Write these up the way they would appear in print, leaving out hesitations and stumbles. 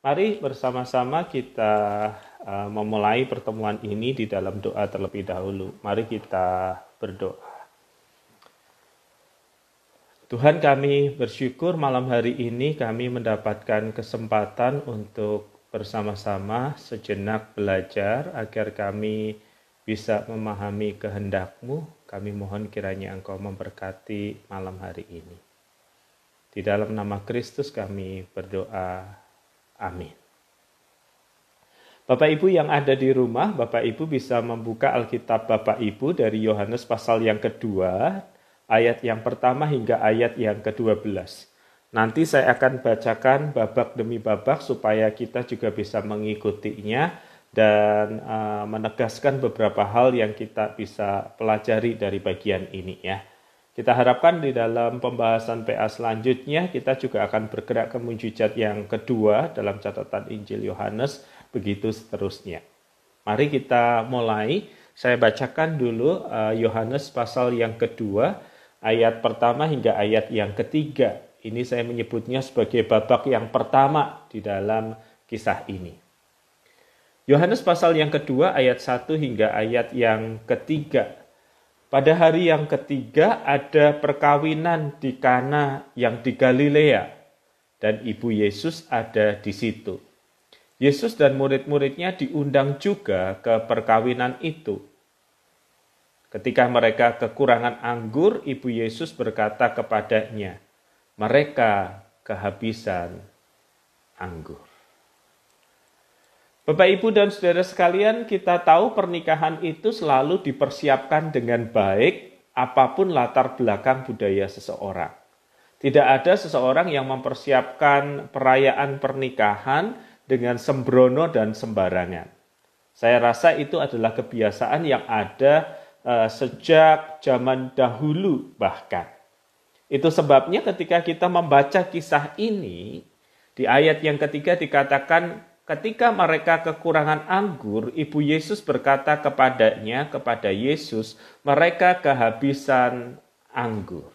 Mari bersama-sama kita memulai pertemuan ini di dalam doa terlebih dahulu. Mari kita berdoa. Tuhan, kami bersyukur malam hari ini kami mendapatkan kesempatan untuk bersama-sama sejenak belajar agar kami bisa memahami kehendak-Mu. Kami mohon kiranya Engkau memberkati malam hari ini. Di dalam nama Kristus kami berdoa. Amin. Bapak Ibu yang ada di rumah, Bapak Ibu bisa membuka Alkitab Bapak Ibu dari Yohanes pasal yang kedua, ayat yang pertama hingga ayat yang ke-12. Nanti saya akan bacakan babak demi babak supaya kita juga bisa mengikutinya dan menegaskan beberapa hal yang kita bisa pelajari dari bagian ini ya. Kita harapkan di dalam pembahasan PA selanjutnya kita juga akan bergerak ke mujizat yang kedua dalam catatan Injil Yohanes, begitu seterusnya. Mari kita mulai. Saya bacakan dulu Yohanes pasal yang kedua, ayat pertama hingga ayat yang ketiga. Ini saya menyebutnya sebagai babak yang pertama di dalam kisah ini. Yohanes pasal yang kedua, ayat 1 hingga ayat yang ketiga. Pada hari yang ketiga ada perkawinan di Kana yang di Galilea dan ibu Yesus ada di situ. Yesus dan murid-muridnya diundang juga ke perkawinan itu. Ketika mereka kekurangan anggur, ibu Yesus berkata kepadanya, "Mereka kehabisan anggur." Bapak, Ibu, dan saudara sekalian, kita tahu pernikahan itu selalu dipersiapkan dengan baik apapun latar belakang budaya seseorang. Tidak ada seseorang yang mempersiapkan perayaan pernikahan dengan sembrono dan sembarangan. Saya rasa itu adalah kebiasaan yang ada sejak zaman dahulu bahkan. Itu sebabnya ketika kita membaca kisah ini, di ayat yang ketiga dikatakan, ketika mereka kekurangan anggur, ibu Yesus berkata kepada Yesus, mereka kehabisan anggur.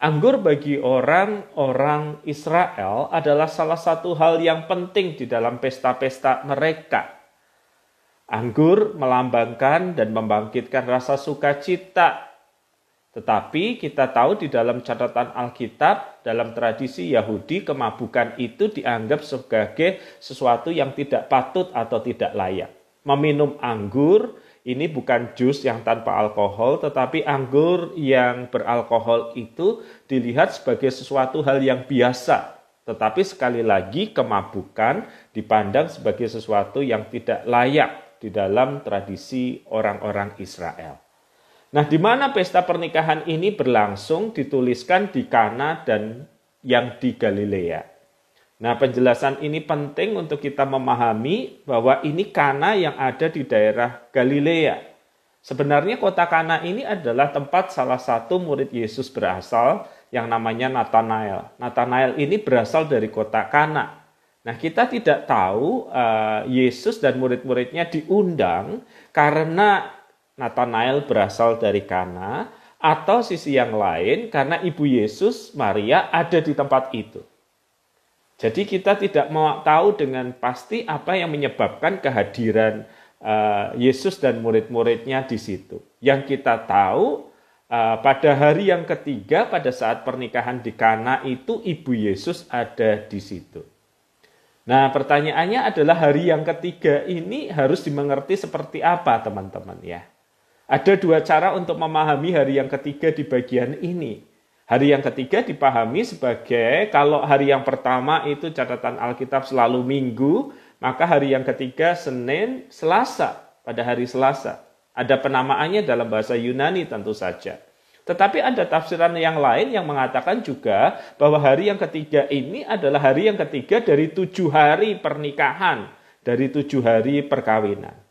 Anggur bagi orang Israel adalah salah satu hal yang penting di dalam pesta-pesta mereka. Anggur melambangkan dan membangkitkan rasa sukacita. Tetapi kita tahu di dalam catatan Alkitab, dalam tradisi Yahudi, kemabukan itu dianggap sebagai sesuatu yang tidak patut atau tidak layak. Meminum anggur, ini bukan jus yang tanpa alkohol, tetapi anggur yang beralkohol itu dilihat sebagai sesuatu hal yang biasa. Tetapi sekali lagi kemabukan dipandang sebagai sesuatu yang tidak layak di dalam tradisi orang-orang Israel. Nah, di mana pesta pernikahan ini berlangsung dituliskan di Kana dan yang di Galilea. Nah, penjelasan ini penting untuk kita memahami bahwa ini Kana yang ada di daerah Galilea. Sebenarnya kota Kana ini adalah tempat salah satu murid Yesus berasal yang namanya Nathanael. Nathanael ini berasal dari kota Kana. Nah, kita tidak tahu Yesus dan murid-muridnya diundang karena Nathanael berasal dari Kana, atau sisi yang lain karena ibu Yesus, Maria, ada di tempat itu. Jadi kita tidak mau tahu dengan pasti apa yang menyebabkan kehadiran Yesus dan murid-muridnya di situ. Yang kita tahu pada hari yang ketiga pada saat pernikahan di Kana itu ibu Yesus ada di situ. Nah, pertanyaannya adalah hari yang ketiga ini harus dimengerti seperti apa, teman-teman ya. Ada dua cara untuk memahami hari yang ketiga di bagian ini. Hari yang ketiga dipahami sebagai kalau hari yang pertama itu catatan Alkitab selalu Minggu, maka hari yang ketiga Senin, Selasa, pada hari Selasa. Ada penamaannya dalam bahasa Yunani tentu saja. Tetapi ada tafsiran yang lain yang mengatakan juga bahwa hari yang ketiga ini adalah hari yang ketiga dari 7 hari pernikahan, dari 7 hari perkawinan.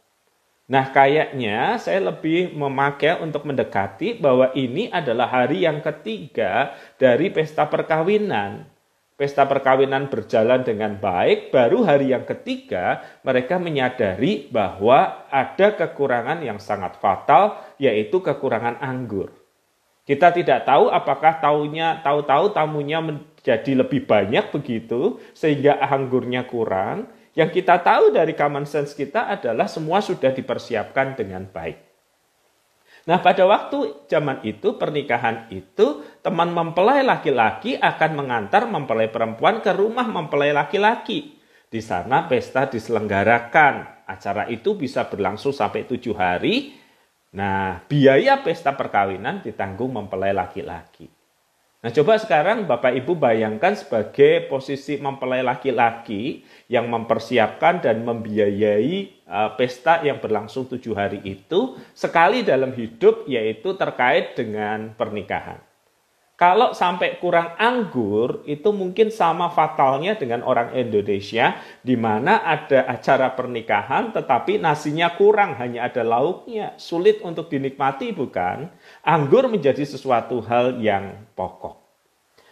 Nah, kayaknya saya lebih memakai untuk mendekati bahwa ini adalah hari yang ketiga dari pesta perkawinan. Pesta perkawinan berjalan dengan baik, baru hari yang ketiga mereka menyadari bahwa ada kekurangan yang sangat fatal, yaitu kekurangan anggur. Kita tidak tahu apakah tahu-tahu tamunya jadi lebih banyak begitu, sehingga anggurnya kurang. Yang kita tahu dari common sense kita adalah semua sudah dipersiapkan dengan baik. Nah, pada waktu zaman itu, pernikahan itu, teman mempelai laki-laki akan mengantar mempelai perempuan ke rumah mempelai laki-laki. Di sana pesta diselenggarakan. Acara itu bisa berlangsung sampai 7 hari. Nah, biaya pesta perkawinan ditanggung mempelai laki-laki. Nah, coba sekarang Bapak Ibu bayangkan sebagai posisi mempelai laki-laki yang mempersiapkan dan membiayai pesta yang berlangsung 7 hari itu sekali dalam hidup, yaitu terkait dengan pernikahan. Kalau sampai kurang anggur, itu mungkin sama fatalnya dengan orang Indonesia, di mana ada acara pernikahan tetapi nasinya kurang, hanya ada lauknya, sulit untuk dinikmati, bukan? Anggur menjadi sesuatu hal yang pokok.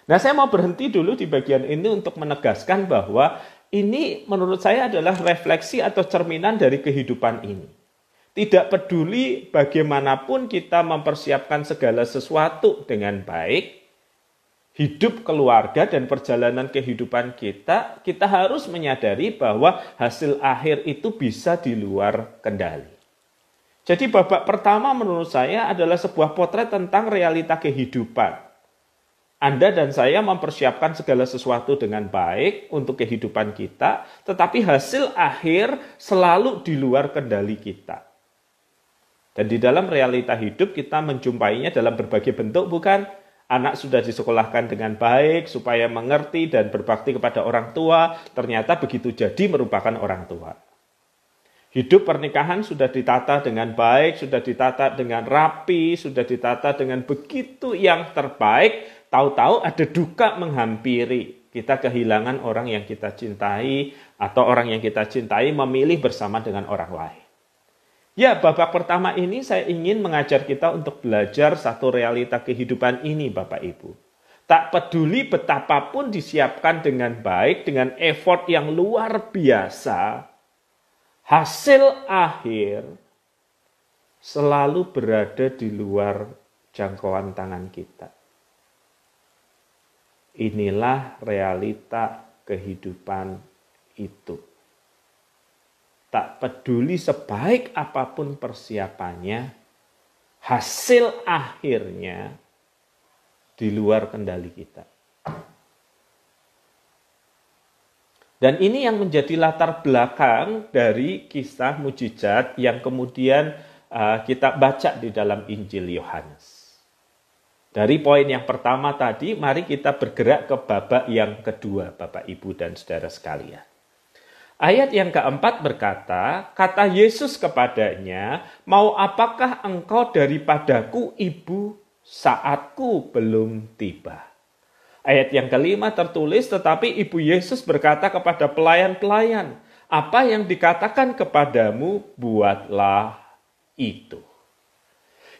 Nah, saya mau berhenti dulu di bagian ini untuk menegaskan bahwa ini menurut saya adalah refleksi atau cerminan dari kehidupan ini. Tidak peduli bagaimanapun kita mempersiapkan segala sesuatu dengan baik, hidup keluarga dan perjalanan kehidupan kita harus menyadari bahwa hasil akhir itu bisa di luar kendali. Jadi babak pertama menurut saya adalah sebuah potret tentang realita kehidupan. Anda dan saya mempersiapkan segala sesuatu dengan baik untuk kehidupan kita, tetapi hasil akhir selalu di luar kendali kita. Dan di dalam realita hidup kita menjumpainya dalam berbagai bentuk, bukan? Anak sudah disekolahkan dengan baik supaya mengerti dan berbakti kepada orang tua, ternyata begitu jadi merupakan orang tua. Hidup pernikahan sudah ditata dengan baik, sudah ditata dengan rapi, sudah ditata dengan begitu yang terbaik, tahu-tahu ada duka menghampiri. Kita kehilangan orang yang kita cintai, atau orang yang kita cintai memilih bersama dengan orang lain. Ya, babak pertama ini saya ingin mengajar kita untuk belajar satu realita kehidupan ini, Bapak Ibu. Tak peduli betapapun disiapkan dengan baik, dengan effort yang luar biasa, hasil akhir selalu berada di luar jangkauan tangan kita. Inilah realita kehidupan itu. Tak peduli sebaik apapun persiapannya, hasil akhirnya di luar kendali kita. Dan ini yang menjadi latar belakang dari kisah mujizat yang kemudian kita baca di dalam Injil Yohanes. Dari poin yang pertama tadi, mari kita bergerak ke babak yang kedua, Bapak, Ibu, dan saudara sekalian. Ayat yang keempat berkata, kata Yesus kepadanya, mau apakah engkau daripadaku, Ibu, saatku belum tiba. Ayat yang kelima tertulis, tetapi Ibu Yesus berkata kepada pelayan-pelayan, apa yang dikatakan kepadamu, buatlah itu.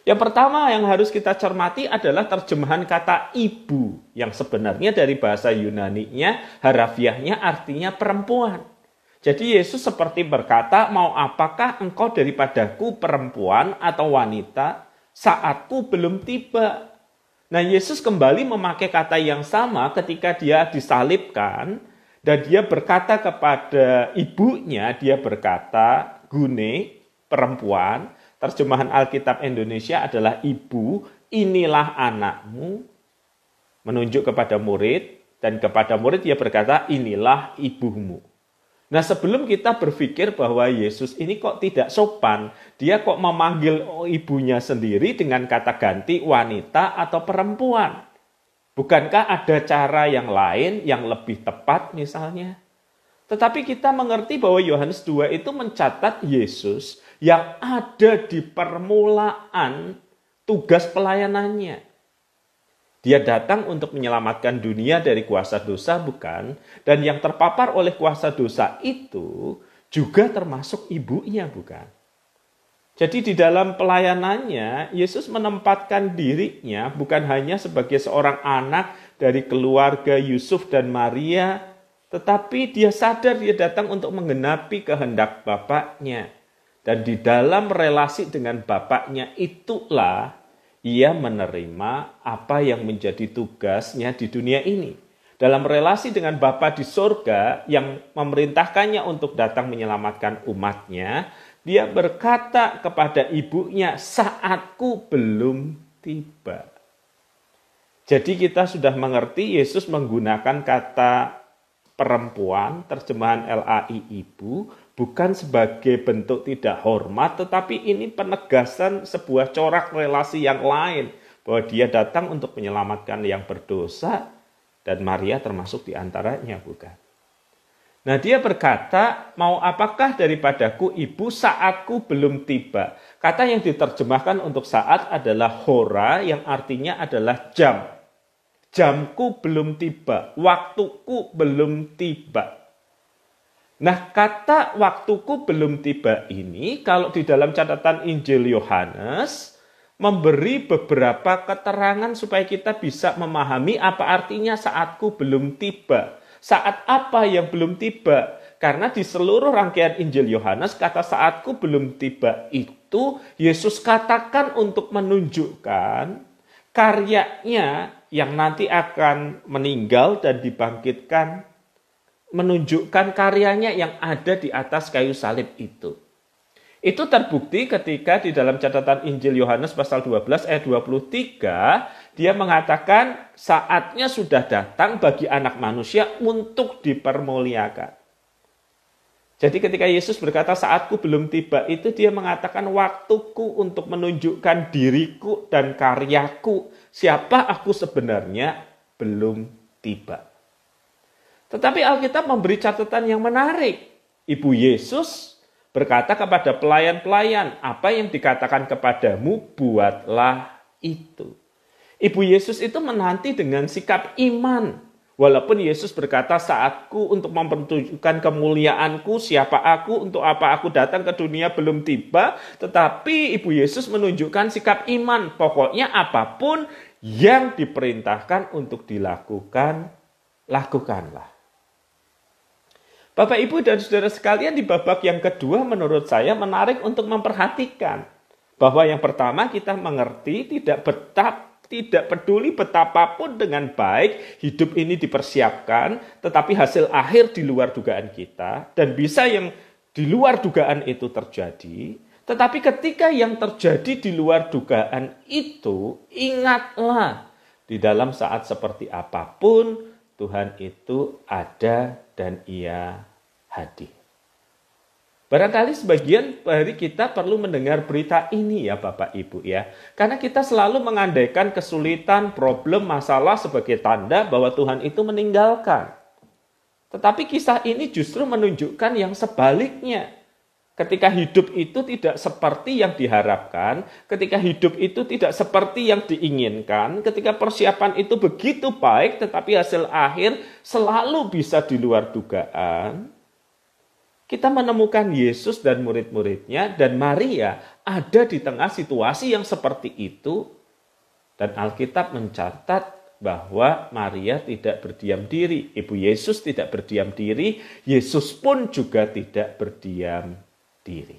Yang pertama yang harus kita cermati adalah terjemahan kata ibu, yang sebenarnya dari bahasa Yunani-nya, harafiahnya artinya perempuan. Jadi Yesus seperti berkata, mau apakah engkau daripadaku perempuan atau wanita, saatku belum tiba. Nah, Yesus kembali memakai kata yang sama ketika dia disalibkan, dan dia berkata kepada ibunya, dia berkata, gune, perempuan, terjemahan Alkitab Indonesia adalah ibu, inilah anakmu, menunjuk kepada murid, dan kepada murid dia berkata, inilah ibumu. Nah, sebelum kita berpikir bahwa Yesus ini kok tidak sopan, dia kok memanggil ibunya sendiri dengan kata ganti wanita atau perempuan. Bukankah ada cara yang lain yang lebih tepat misalnya? Tetapi kita mengerti bahwa Yohanes 2 itu mencatat Yesus yang ada di permulaan tugas pelayanannya. Dia datang untuk menyelamatkan dunia dari kuasa dosa, bukan? Dan yang terpapar oleh kuasa dosa itu juga termasuk ibunya, bukan? Jadi di dalam pelayanannya, Yesus menempatkan dirinya bukan hanya sebagai seorang anak dari keluarga Yusuf dan Maria, tetapi dia sadar dia datang untuk menggenapi kehendak Bapaknya. Dan di dalam relasi dengan Bapaknya itulah ia menerima apa yang menjadi tugasnya di dunia ini. Dalam relasi dengan Bapa di surga yang memerintahkannya untuk datang menyelamatkan umatnya, dia berkata kepada ibunya, saatku belum tiba. Jadi kita sudah mengerti Yesus menggunakan kata perempuan, terjemahan LAI ibu, bukan sebagai bentuk tidak hormat, tetapi ini penegasan sebuah corak relasi yang lain, bahwa dia datang untuk menyelamatkan yang berdosa, dan Maria termasuk di antaranya, bukan? Nah, dia berkata, mau apakah daripadaku ibu, saatku belum tiba. Kata yang diterjemahkan untuk saat adalah hora, yang artinya adalah jam. Jamku belum tiba, waktuku belum tiba. Nah, kata waktuku belum tiba ini, kalau di dalam catatan Injil Yohanes, memberi beberapa keterangan supaya kita bisa memahami apa artinya saatku belum tiba. Saat apa yang belum tiba? Karena di seluruh rangkaian Injil Yohanes, kata saatku belum tiba itu Yesus katakan untuk menunjukkan karyanya yang nanti akan meninggal dan dibangkitkan, menunjukkan karyanya yang ada di atas kayu salib itu. Itu terbukti ketika di dalam catatan Injil Yohanes pasal 12 ayat 23, dia mengatakan saatnya sudah datang bagi anak manusia untuk dipermuliakan. Jadi ketika Yesus berkata saatku belum tiba itu, dia mengatakan waktuku untuk menunjukkan diriku dan karyaku, siapa aku sebenarnya, belum tiba. Tetapi Alkitab memberi catatan yang menarik. Ibu Yesus berkata kepada pelayan-pelayan, apa yang dikatakan kepadamu, buatlah itu. Ibu Yesus itu menanti dengan sikap iman. Walaupun Yesus berkata, saatku untuk mempertunjukkan kemuliaanku, siapa aku, untuk apa aku datang ke dunia belum tiba. Tetapi Ibu Yesus menunjukkan sikap iman. Pokoknya apapun yang diperintahkan untuk dilakukan, lakukanlah. Bapak, Ibu, dan saudara sekalian, di babak yang kedua menurut saya menarik untuk memperhatikan. Bahwa yang pertama kita mengerti tidak peduli betapapun dengan baik hidup ini dipersiapkan, tetapi hasil akhir di luar dugaan kita, dan bisa yang di luar dugaan itu terjadi. Tetapi ketika yang terjadi di luar dugaan itu, ingatlah, di dalam saat seperti apapun, Tuhan itu ada dan Ia hadir. Barangkali sebagian dari kita perlu mendengar berita ini ya Bapak Ibu ya. Karena kita selalu mengandaikan kesulitan, problem, masalah sebagai tanda bahwa Tuhan itu meninggalkan. Tetapi kisah ini justru menunjukkan yang sebaliknya. Ketika hidup itu tidak seperti yang diharapkan, ketika hidup itu tidak seperti yang diinginkan, ketika persiapan itu begitu baik, tetapi hasil akhir selalu bisa di luar dugaan, kita menemukan Yesus dan murid-muridnya dan Maria ada di tengah situasi yang seperti itu, dan Alkitab mencatat bahwa Maria tidak berdiam diri, Ibu Yesus tidak berdiam diri, Yesus pun juga tidak berdiam diri.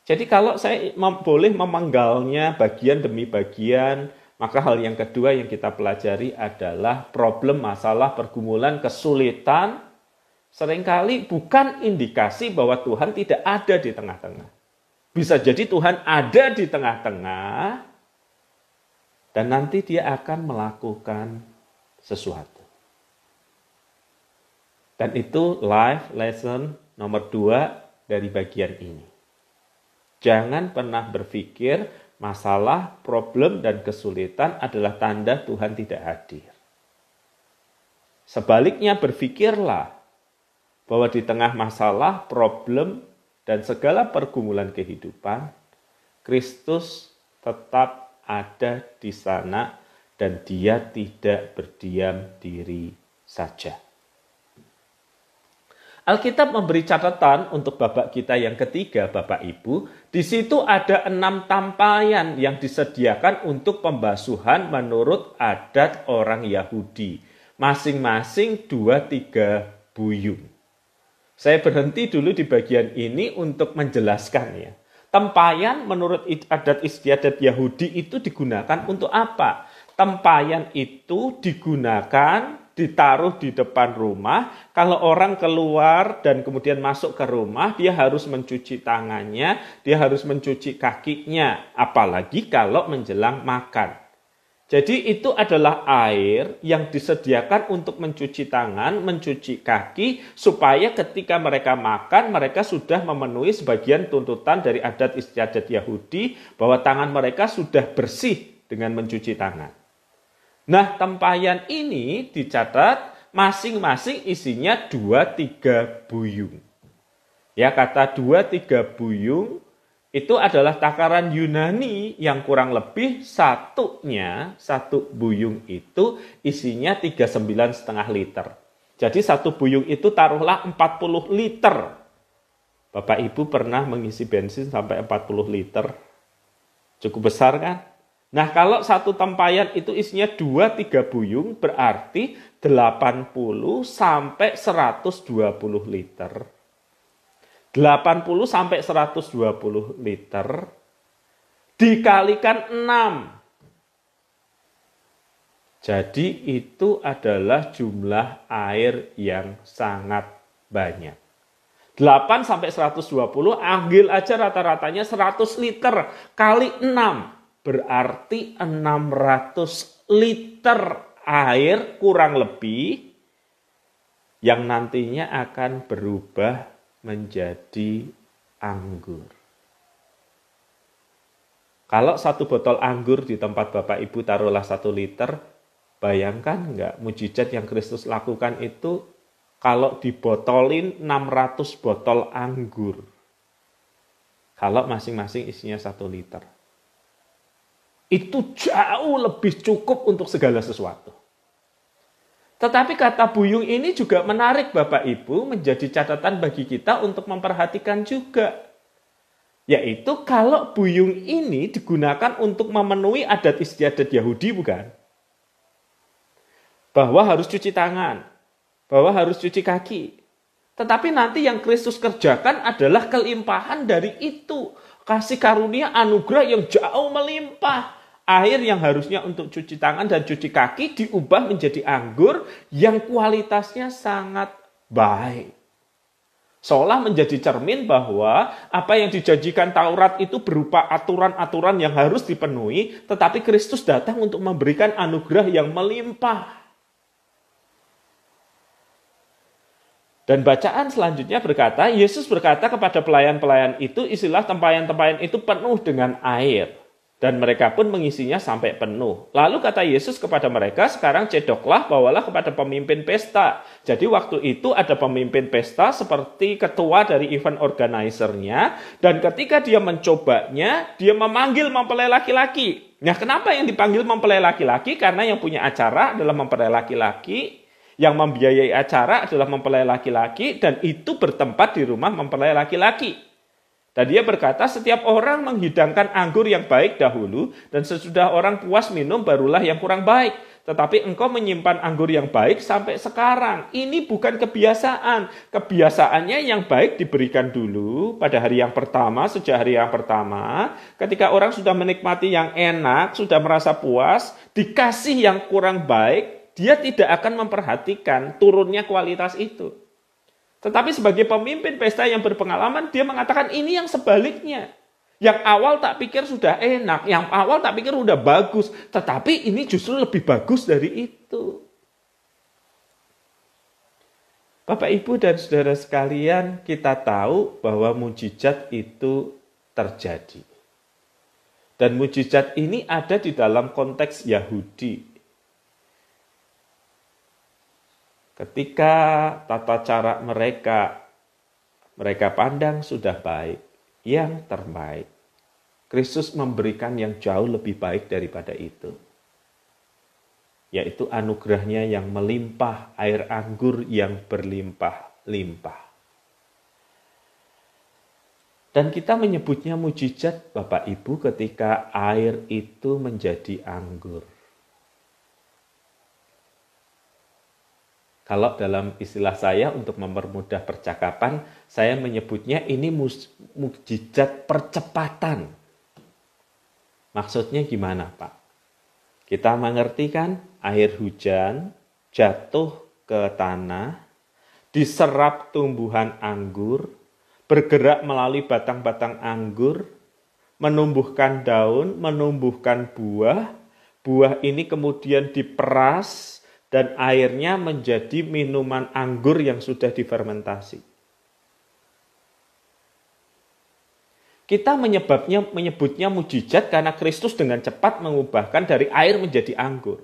Jadi kalau saya boleh memenggalnya bagian demi bagian, maka hal yang kedua yang kita pelajari adalah problem, masalah, pergumulan, kesulitan seringkali bukan indikasi bahwa Tuhan tidak ada di tengah-tengah. Bisa jadi Tuhan ada di tengah-tengah dan nanti Dia akan melakukan sesuatu. Dan itu life lesson nomor 2 dari bagian ini. Jangan pernah berpikir masalah, problem, dan kesulitan adalah tanda Tuhan tidak hadir. Sebaliknya berpikirlah bahwa di tengah masalah, problem, dan segala pergumulan kehidupan, Kristus tetap ada di sana dan Dia tidak berdiam diri saja. Alkitab memberi catatan untuk babak kita yang ketiga, Bapak Ibu. Di situ ada 6 tampayan yang disediakan untuk pembasuhan menurut adat orang Yahudi. Masing-masing 2-3 buyung. Saya berhenti dulu di bagian ini untuk menjelaskannya. Tempayan menurut adat istiadat Yahudi itu digunakan untuk apa? tempayan itu digunakan, ditaruh di depan rumah. Kalau orang keluar dan kemudian masuk ke rumah, dia harus mencuci tangannya, dia harus mencuci kakinya, apalagi kalau menjelang makan. Jadi itu adalah air yang disediakan untuk mencuci tangan, mencuci kaki, supaya ketika mereka makan, mereka sudah memenuhi sebagian tuntutan dari adat istiadat Yahudi, bahwa tangan mereka sudah bersih dengan mencuci tangan. Nah, tempayan ini dicatat masing-masing isinya 2-3 buyung. Ya, kata 2-3 buyung itu adalah takaran Yunani yang kurang lebih satu buyung itu isinya 39,5 liter. Jadi satu buyung itu taruhlah 40 liter. Bapak Ibu pernah mengisi bensin sampai 40 liter? Cukup besar kan? Nah, kalau satu tempayan itu isinya 2-3 buyung, berarti 80 sampai 120 liter. 80 sampai 120 liter dikalikan 6. Jadi itu adalah jumlah air yang sangat banyak. 8 sampai 120, ambil aja rata-ratanya 100 liter kali 6. Berarti 600 liter air kurang lebih yang nantinya akan berubah menjadi anggur. Kalau satu botol anggur di tempat Bapak Ibu taruhlah 1 liter, bayangkan nggak mujizat yang Kristus lakukan itu kalau dibotolin 600 botol anggur. Kalau masing-masing isinya 1 liter. Itu jauh lebih cukup untuk segala sesuatu. Tetapi kata buyung ini juga menarik Bapak Ibu, menjadi catatan bagi kita untuk memperhatikan juga. Yaitu kalau buyung ini digunakan untuk memenuhi adat istiadat Yahudi, bukan? Bahwa harus cuci tangan, bahwa harus cuci kaki. Tetapi nanti yang Kristus kerjakan adalah kelimpahan dari itu. Kasih karunia anugerah yang jauh melimpah. Air yang harusnya untuk cuci tangan dan cuci kaki diubah menjadi anggur yang kualitasnya sangat baik. Seolah menjadi cermin bahwa apa yang dijanjikan Taurat itu berupa aturan-aturan yang harus dipenuhi, tetapi Kristus datang untuk memberikan anugerah yang melimpah. Dan bacaan selanjutnya berkata, Yesus berkata kepada pelayan-pelayan itu, isilah tempayan-tempayan itu penuh dengan air. Dan mereka pun mengisinya sampai penuh. Lalu kata Yesus kepada mereka, sekarang cedoklah, bawalah kepada pemimpin pesta. Jadi waktu itu ada pemimpin pesta seperti ketua dari event organizer-nya. Dan ketika dia mencobanya, dia memanggil mempelai laki-laki. Nah, kenapa yang dipanggil mempelai laki-laki? Karena yang punya acara adalah mempelai laki-laki. Yang membiayai acara adalah mempelai laki-laki. Dan itu bertempat di rumah mempelai laki-laki. Dan dia berkata, setiap orang menghidangkan anggur yang baik dahulu, dan sesudah orang puas minum, barulah yang kurang baik. Tetapi engkau menyimpan anggur yang baik sampai sekarang. Ini bukan kebiasaan. Kebiasaannya yang baik diberikan dulu pada hari yang pertama, sejak hari yang pertama. Ketika orang sudah menikmati yang enak, sudah merasa puas, dikasih yang kurang baik, dia tidak akan memperhatikan turunnya kualitas itu. Tetapi sebagai pemimpin pesta yang berpengalaman, dia mengatakan ini yang sebaliknya. Yang awal tak pikir sudah enak, yang awal tak pikir sudah bagus. Tetapi ini justru lebih bagus dari itu. Bapak, Ibu, dan saudara sekalian, kita tahu bahwa mujizat itu terjadi. Dan mujizat ini ada di dalam konteks Yahudi. Ketika tata cara mereka pandang sudah baik, yang terbaik. Kristus memberikan yang jauh lebih baik daripada itu. Yaitu anugerahnya yang melimpah, air anggur yang berlimpah-limpah. Dan kita menyebutnya mujizat, Bapak Ibu, ketika air itu menjadi anggur. Kalau dalam istilah saya untuk mempermudah percakapan, saya menyebutnya ini mukjizat percepatan. Maksudnya gimana, Pak? Kita mengerti kan, air hujan jatuh ke tanah, diserap tumbuhan anggur, bergerak melalui batang-batang anggur, menumbuhkan daun, menumbuhkan buah. Buah ini kemudian diperas dan airnya menjadi minuman anggur yang sudah difermentasi. Kita menyebutnya mujizat karena Kristus dengan cepat mengubahkan dari air menjadi anggur.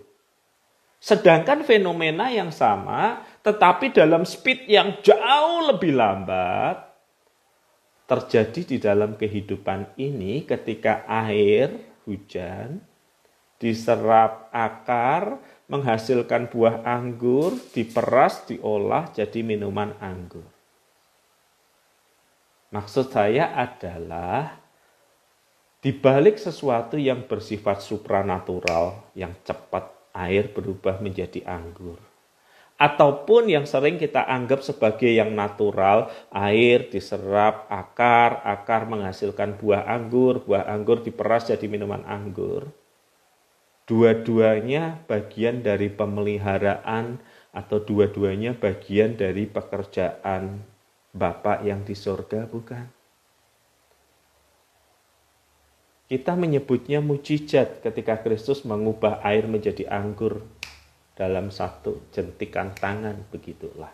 Sedangkan fenomena yang sama, tetapi dalam speed yang jauh lebih lambat, terjadi di dalam kehidupan ini ketika air hujan diserap akar, menghasilkan buah anggur, diperas, diolah jadi minuman anggur. Maksud saya adalah di balik sesuatu yang bersifat supranatural, yang cepat air berubah menjadi anggur. Ataupun yang sering kita anggap sebagai yang natural, air diserap akar menghasilkan buah anggur diperas jadi minuman anggur. Dua-duanya bagian dari pemeliharaan atau dua-duanya bagian dari pekerjaan Bapa yang di sorga, bukan? Kita menyebutnya mujizat ketika Kristus mengubah air menjadi anggur dalam satu jentikan tangan, begitulah.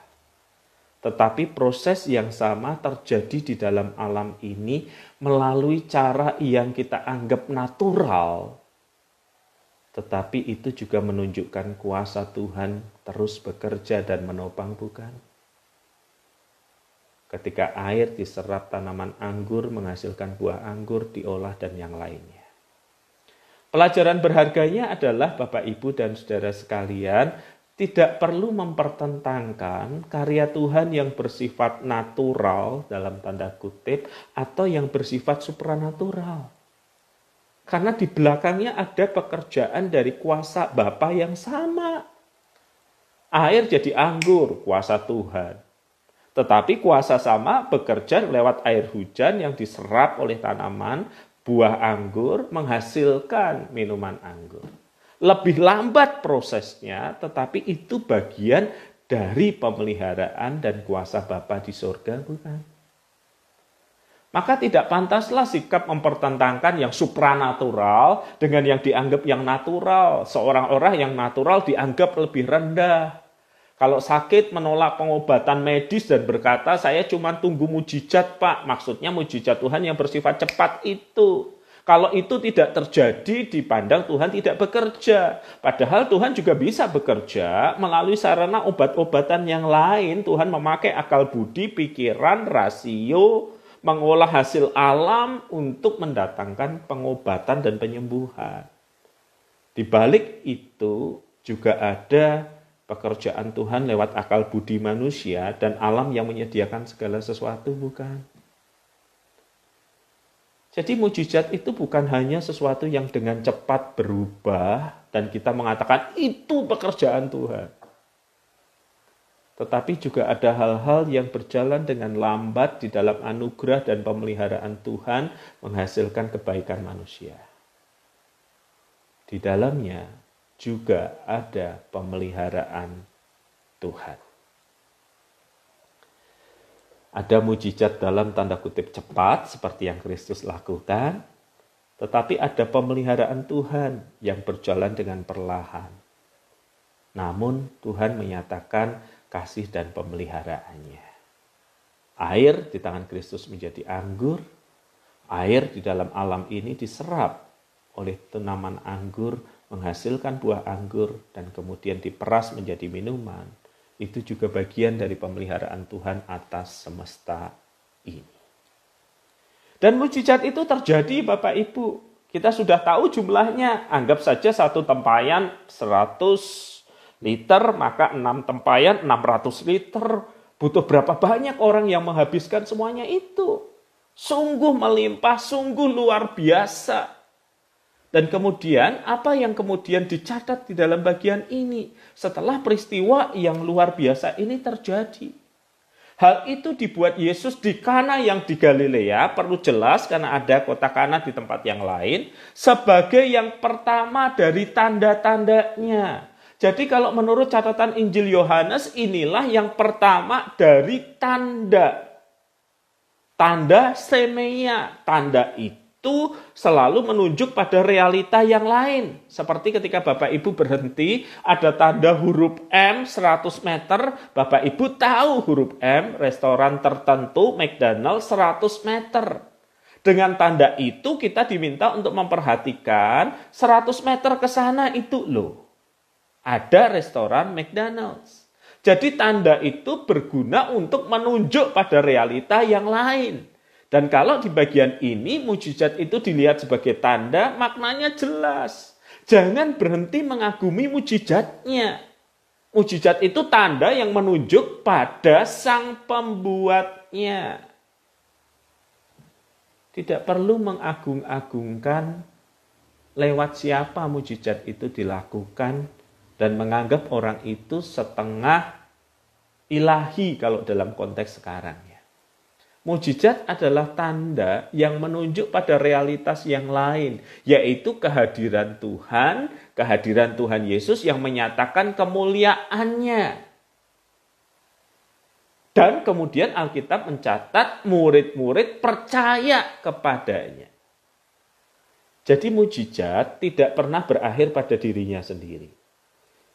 Tetapi proses yang sama terjadi di dalam alam ini melalui cara yang kita anggap natural. Tetapi itu juga menunjukkan kuasa Tuhan terus bekerja dan menopang, bukan? Ketika air diserap tanaman anggur, menghasilkan buah anggur, diolah, dan yang lainnya. Pelajaran berharganya adalah Bapak, Ibu, dan saudara sekalian, tidak perlu mempertentangkan karya Tuhan yang bersifat natural, dalam tanda kutip, atau yang bersifat supranatural. Karena di belakangnya ada pekerjaan dari kuasa Bapa yang sama. Air jadi anggur, kuasa Tuhan. Tetapi kuasa sama bekerja lewat air hujan yang diserap oleh tanaman, buah anggur, menghasilkan minuman anggur. Lebih lambat prosesnya, tetapi itu bagian dari pemeliharaan dan kuasa Bapa di surga, bukan? Maka tidak pantaslah sikap mempertentangkan yang supranatural dengan yang dianggap yang natural. Seorang orang yang natural dianggap lebih rendah. Kalau sakit menolak pengobatan medis dan berkata, saya cuma tunggu mujizat, Pak. Maksudnya mujizat Tuhan yang bersifat cepat itu. Kalau itu tidak terjadi, dipandang Tuhan tidak bekerja. Padahal Tuhan juga bisa bekerja melalui sarana obat-obatan yang lain. Tuhan memakai akal budi, pikiran, rasio, mengolah hasil alam untuk mendatangkan pengobatan dan penyembuhan. Di balik itu juga ada pekerjaan Tuhan lewat akal budi manusia dan alam yang menyediakan segala sesuatu, bukan? Jadi mujizat itu bukan hanya sesuatu yang dengan cepat berubah dan kita mengatakan itu pekerjaan Tuhan. Tetapi juga ada hal-hal yang berjalan dengan lambat di dalam anugerah dan pemeliharaan Tuhan menghasilkan kebaikan manusia. Di dalamnya juga ada pemeliharaan Tuhan. Ada mujizat dalam tanda kutip cepat seperti yang Kristus lakukan, tetapi ada pemeliharaan Tuhan yang berjalan dengan perlahan. Namun Tuhan menyatakan kasih dan pemeliharaannya. Air di tangan Kristus menjadi anggur, air di dalam alam ini diserap oleh tanaman anggur, menghasilkan buah anggur, dan kemudian diperas menjadi minuman. Itu juga bagian dari pemeliharaan Tuhan atas semesta ini. Dan mujizat itu terjadi, Bapak Ibu. Kita sudah tahu jumlahnya. Anggap saja satu tempayan 100 liter, maka 6 tempayan 600 liter. Butuh berapa banyak orang yang menghabiskan semuanya itu. Sungguh melimpah, sungguh luar biasa. Dan kemudian, apa yang kemudian dicatat di dalam bagian ini? Setelah peristiwa yang luar biasa ini terjadi. Hal itu dibuat Yesus di Kana yang di Galilea, perlu jelas karena ada kota Kana di tempat yang lain, sebagai yang pertama dari tanda-tandanya. Jadi kalau menurut catatan Injil Yohanes, inilah yang pertama dari tanda. Tanda semeia, tanda itu selalu menunjuk pada realita yang lain. Seperti ketika Bapak Ibu berhenti, ada tanda huruf M 100 meter, Bapak Ibu tahu huruf M, restoran tertentu, McDonald 100 meter. Dengan tanda itu kita diminta untuk memperhatikan 100 meter ke sana itu loh. Ada restoran McDonald's. Jadi tanda itu berguna untuk menunjuk pada realita yang lain. Dan kalau di bagian ini mujizat itu dilihat sebagai tanda, maknanya jelas. Jangan berhenti mengagumi mujizatnya. Mujizat itu tanda yang menunjuk pada sang pembuatnya. Tidak perlu mengagung-agungkan lewat siapa mujizat itu dilakukan dan menganggap orang itu setengah ilahi kalau dalam konteks sekarang ya. Mujizat adalah tanda yang menunjuk pada realitas yang lain, yaitu kehadiran Tuhan Yesus yang menyatakan kemuliaannya. Dan kemudian Alkitab mencatat murid-murid percaya kepadanya. Jadi mujizat tidak pernah berakhir pada dirinya sendiri.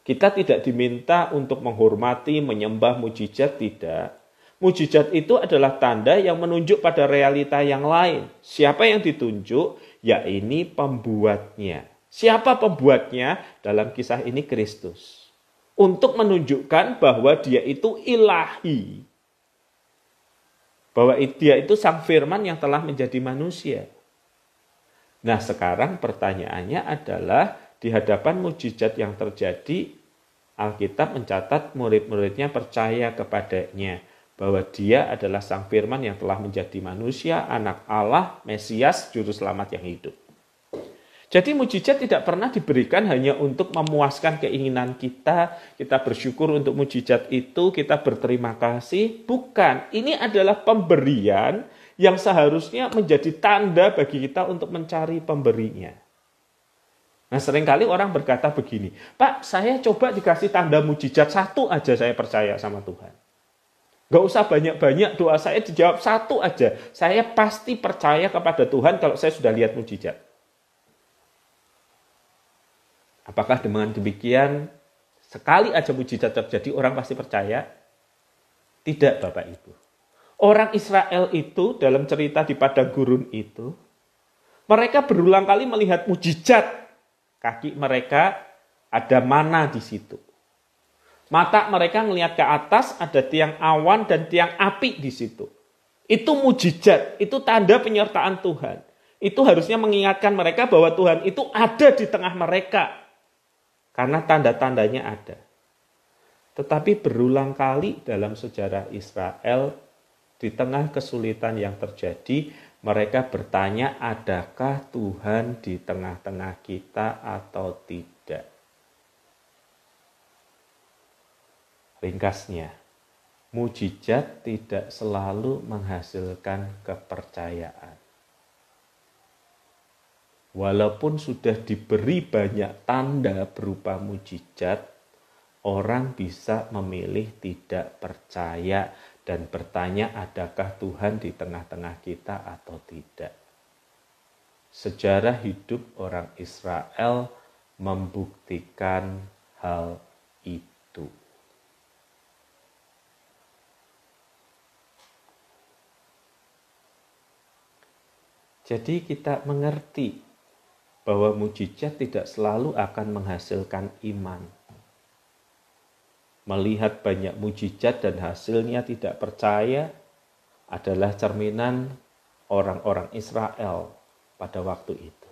Kita tidak diminta untuk menghormati, menyembah mujizat, tidak. Mujizat itu adalah tanda yang menunjuk pada realita yang lain. Siapa yang ditunjuk? Ya ini pembuatnya. Siapa pembuatnya? Dalam kisah ini Kristus. Untuk menunjukkan bahwa dia itu ilahi. Bahwa dia itu sang firman yang telah menjadi manusia. Nah sekarang pertanyaannya adalah di hadapan mujizat yang terjadi, Alkitab mencatat murid-muridnya percaya kepadanya. Bahwa dia adalah sang firman yang telah menjadi manusia, anak Allah, Mesias, Juru Selamat yang hidup. Jadi mujizat tidak pernah diberikan hanya untuk memuaskan keinginan kita. Kita bersyukur untuk mujizat itu, kita berterima kasih. Bukan, ini adalah pemberian yang seharusnya menjadi tanda bagi kita untuk mencari pemberinya. Nah seringkali orang berkata begini, Pak saya coba dikasih tanda mujizat satu aja saya percaya sama Tuhan. Gak usah banyak-banyak, doa saya dijawab satu aja. Saya pasti percaya kepada Tuhan kalau saya sudah lihat mujizat. Apakah dengan demikian sekali aja mujizat terjadi orang pasti percaya? Tidak Bapak Ibu. Orang Israel itu dalam cerita di padang gurun itu, mereka berulang kali melihat mujizat. Kaki mereka ada mana di situ. Mata mereka melihat ke atas ada tiang awan dan tiang api di situ. Itu mujizat, itu tanda penyertaan Tuhan. Itu harusnya mengingatkan mereka bahwa Tuhan itu ada di tengah mereka. Karena tanda-tandanya ada. Tetapi berulang kali dalam sejarah Israel, di tengah kesulitan yang terjadi, mereka bertanya, adakah Tuhan di tengah-tengah kita atau tidak? Ringkasnya, mujizat tidak selalu menghasilkan kepercayaan. Walaupun sudah diberi banyak tanda berupa mujizat, orang bisa memilih tidak percaya dan bertanya adakah Tuhan di tengah-tengah kita atau tidak. Sejarah hidup orang Israel membuktikan hal itu. Jadi kita mengerti bahwa mujizat tidak selalu akan menghasilkan iman. Melihat banyak mujizat dan hasilnya tidak percaya adalah cerminan orang-orang Israel pada waktu itu.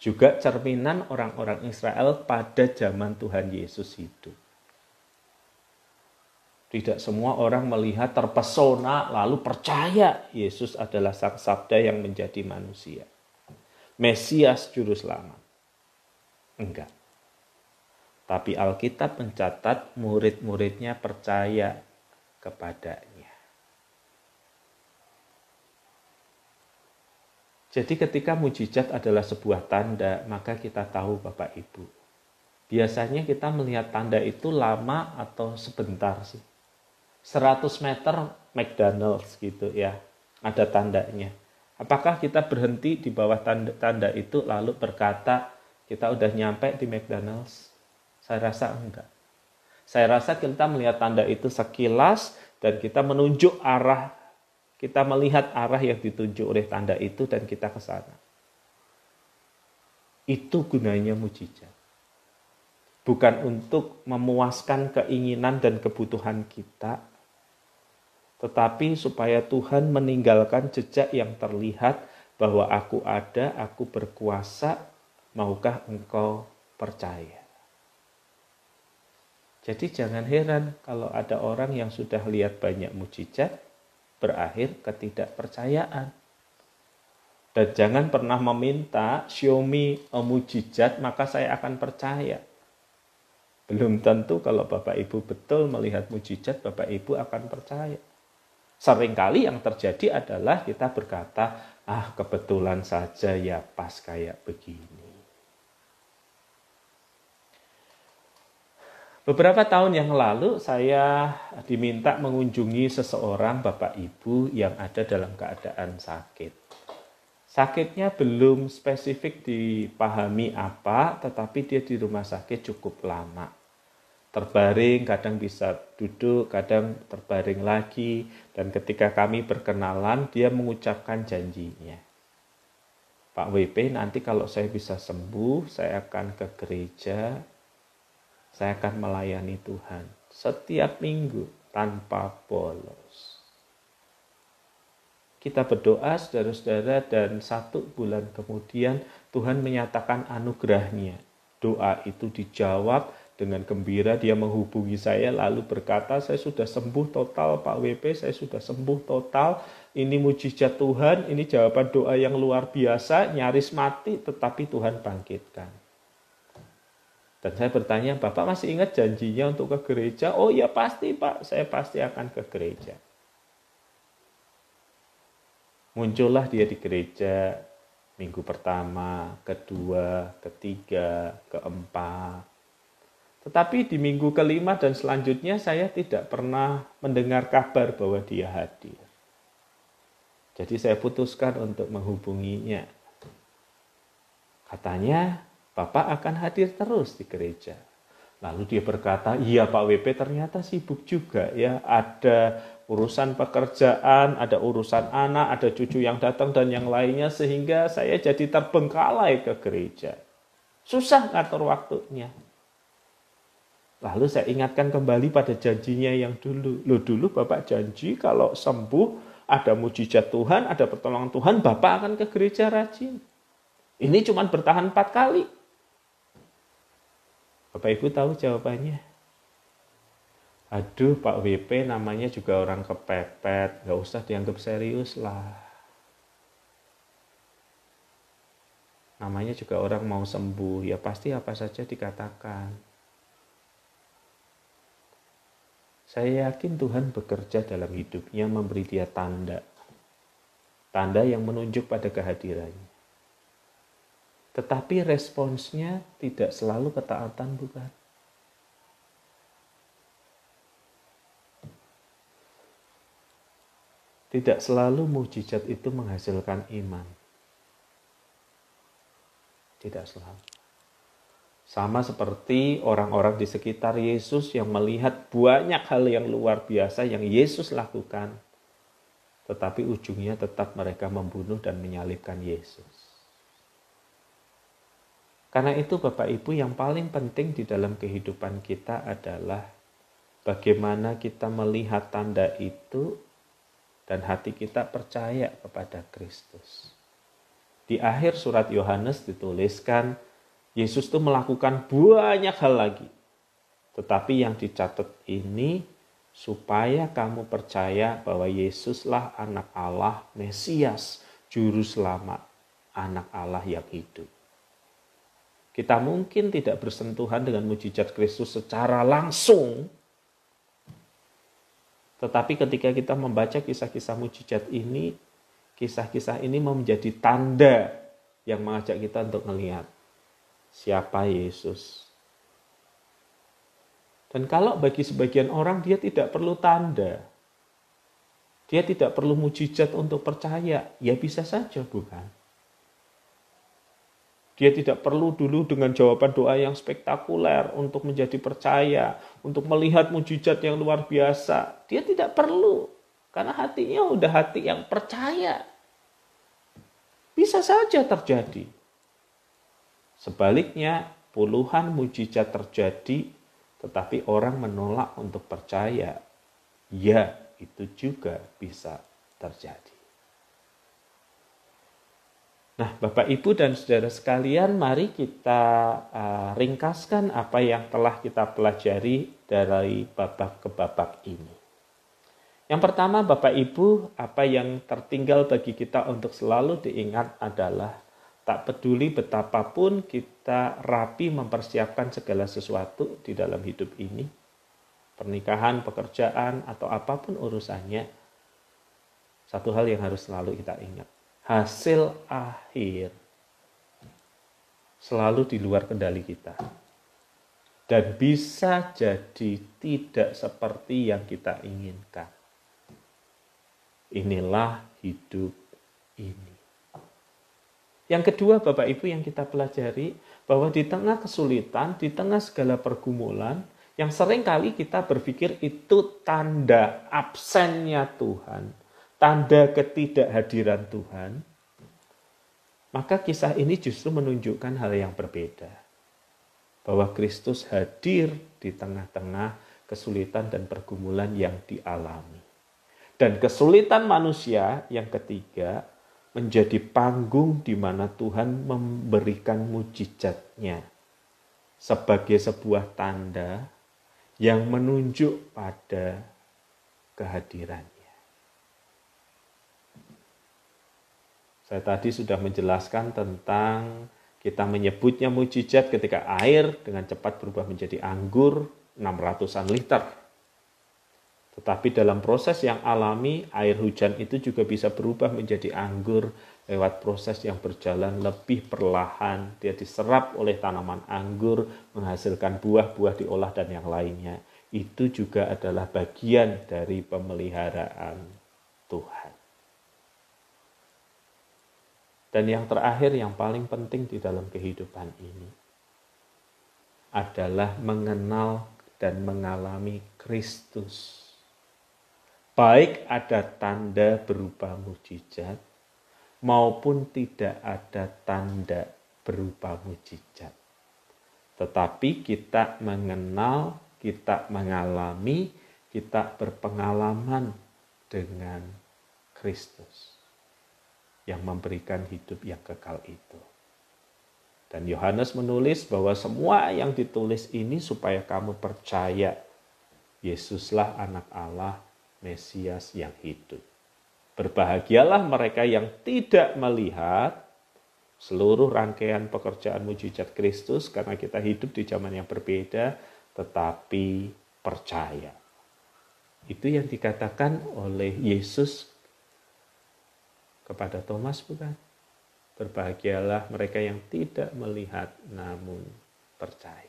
Juga cerminan orang-orang Israel pada zaman Tuhan Yesus hidup. Tidak semua orang melihat terpesona lalu percaya Yesus adalah sang sabda yang menjadi manusia. Mesias Juru Selamat. Enggak. Tapi Alkitab mencatat murid-muridnya percaya kepadanya. Jadi ketika mujizat adalah sebuah tanda, maka kita tahu Bapak Ibu. Biasanya kita melihat tanda itu lama atau sebentar sih. 100 meter McDonald's gitu ya, ada tandanya. Apakah kita berhenti di bawah tanda itu lalu berkata, kita udah nyampe di McDonald's? Saya rasa enggak. Saya rasa kita melihat tanda itu sekilas dan kita menunjuk arah, kita melihat arah yang ditunjuk oleh tanda itu dan kita ke sana. Itu gunanya mujizat. Bukan untuk memuaskan keinginan dan kebutuhan kita, tetapi supaya Tuhan meninggalkan jejak yang terlihat bahwa aku ada, aku berkuasa, maukah engkau percaya? Jadi jangan heran kalau ada orang yang sudah lihat banyak mujizat, berakhir ketidakpercayaan. Dan jangan pernah meminta, show me a mujizat, maka saya akan percaya. Belum tentu kalau Bapak Ibu betul melihat mujizat, Bapak Ibu akan percaya. Seringkali yang terjadi adalah kita berkata, kebetulan saja ya pas kayak begini. Beberapa tahun yang lalu saya diminta mengunjungi seseorang Bapak Ibu yang ada dalam keadaan sakit. Sakitnya belum spesifik dipahami apa, tetapi dia di rumah sakit cukup lama. Terbaring, kadang bisa duduk, kadang terbaring lagi. Dan ketika kami berkenalan, dia mengucapkan janjinya. Pak WP, nanti kalau saya bisa sembuh, saya akan ke gereja, saya akan melayani Tuhan setiap minggu tanpa bolos. Kita berdoa saudara-saudara dan 1 bulan kemudian Tuhan menyatakan anugerahnya. Doa itu dijawab dengan gembira, dia menghubungi saya lalu berkata, saya sudah sembuh total Pak WP, saya sudah sembuh total. Ini mujizat Tuhan, ini jawaban doa yang luar biasa, nyaris mati tetapi Tuhan bangkitkan. Dan saya bertanya, Bapak masih ingat janjinya untuk ke gereja? Oh ya pasti Pak, saya pasti akan ke gereja. Muncullah dia di gereja minggu pertama, kedua, ketiga, keempat. Tetapi di minggu kelima dan selanjutnya saya tidak pernah mendengar kabar bahwa dia hadir. Jadi saya putuskan untuk menghubunginya. Katanya, Bapak akan hadir terus di gereja. Lalu dia berkata, iya Pak WP ternyata sibuk juga ya. Ada urusan pekerjaan, ada urusan anak, ada cucu yang datang dan yang lainnya. Sehingga saya jadi terbengkalai ke gereja. Susah ngatur waktunya. Lalu saya ingatkan kembali pada janjinya yang dulu. Loh dulu Bapak janji kalau sembuh, ada mujizat Tuhan, ada pertolongan Tuhan, Bapak akan ke gereja rajin. Ini cuma bertahan 4 kali. Bapak Ibu tahu jawabannya? Aduh Pak WP namanya juga orang kepepet, gak usah dianggap serius lah. Namanya juga orang mau sembuh, ya pasti apa saja dikatakan. Saya yakin Tuhan bekerja dalam hidupnya memberi dia tanda. Tanda yang menunjuk pada kehadirannya. Tetapi responsnya tidak selalu ketaatan, bukan? Tidak selalu mujizat itu menghasilkan iman. Tidak selalu. Sama seperti orang-orang di sekitar Yesus yang melihat banyak hal yang luar biasa yang Yesus lakukan. Tetapi ujungnya tetap mereka membunuh dan menyalibkan Yesus. Karena itu Bapak Ibu yang paling penting di dalam kehidupan kita adalah bagaimana kita melihat tanda itu dan hati kita percaya kepada Kristus. Di akhir surat Yohanes dituliskan, Yesus itu melakukan banyak hal lagi. Tetapi yang dicatat ini supaya kamu percaya bahwa Yesuslah anak Allah, Mesias, Juru Selamat, anak Allah yang hidup. Kita mungkin tidak bersentuhan dengan mujizat Kristus secara langsung. Tetapi ketika kita membaca kisah-kisah mujizat ini, kisah-kisah ini menjadi tanda yang mengajak kita untuk melihat siapa Yesus. Dan kalau bagi sebagian orang dia tidak perlu tanda, dia tidak perlu mujizat untuk percaya, ya bisa saja bukan? Dia tidak perlu dulu dengan jawaban doa yang spektakuler untuk menjadi percaya, untuk melihat mujizat yang luar biasa. Dia tidak perlu, karena hatinya udah hati yang percaya. Bisa saja terjadi. Sebaliknya, puluhan mujizat terjadi, tetapi orang menolak untuk percaya. Ya, itu juga bisa terjadi. Nah, Bapak, Ibu, dan saudara sekalian, mari kita ringkaskan apa yang telah kita pelajari dari babak ke babak ini. Yang pertama, Bapak, Ibu, apa yang tertinggal bagi kita untuk selalu diingat adalah tak peduli betapapun kita rapi mempersiapkan segala sesuatu di dalam hidup ini, pernikahan, pekerjaan, atau apapun urusannya, satu hal yang harus selalu kita ingat. Hasil akhir selalu di luar kendali kita. Dan bisa jadi tidak seperti yang kita inginkan. Inilah hidup ini. Yang kedua, Bapak Ibu, yang kita pelajari, bahwa di tengah kesulitan, di tengah segala pergumulan, yang seringkali kita berpikir itu tanda absennya Tuhan, tanda ketidakhadiran Tuhan, maka kisah ini justru menunjukkan hal yang berbeda. Bahwa Kristus hadir di tengah-tengah kesulitan dan pergumulan yang dialami. Dan kesulitan manusia yang ketiga menjadi panggung di mana Tuhan memberikan mujizatnya sebagai sebuah tanda yang menunjuk pada kehadirannya. Saya tadi sudah menjelaskan tentang kita menyebutnya mujizat ketika air dengan cepat berubah menjadi anggur 600-an liter. Tetapi dalam proses yang alami, air hujan itu juga bisa berubah menjadi anggur lewat proses yang berjalan lebih perlahan. Dia diserap oleh tanaman anggur, menghasilkan buah-buah diolah dan yang lainnya. Itu juga adalah bagian dari pemeliharaan Tuhan. Dan yang terakhir, yang paling penting di dalam kehidupan ini adalah mengenal dan mengalami Kristus. Baik ada tanda berupa mujizat, maupun tidak ada tanda berupa mujizat. Tetapi kita mengenal, kita mengalami, kita berpengalaman dengan Kristus yang memberikan hidup yang kekal itu. Dan Yohanes menulis bahwa semua yang ditulis ini supaya kamu percaya Yesuslah anak Allah, Mesias yang hidup. Berbahagialah mereka yang tidak melihat seluruh rangkaian pekerjaan mujizat Kristus karena kita hidup di zaman yang berbeda, tetapi percaya. Itu yang dikatakan oleh Yesus kepada Thomas, bukan? Berbahagialah mereka yang tidak melihat namun percaya.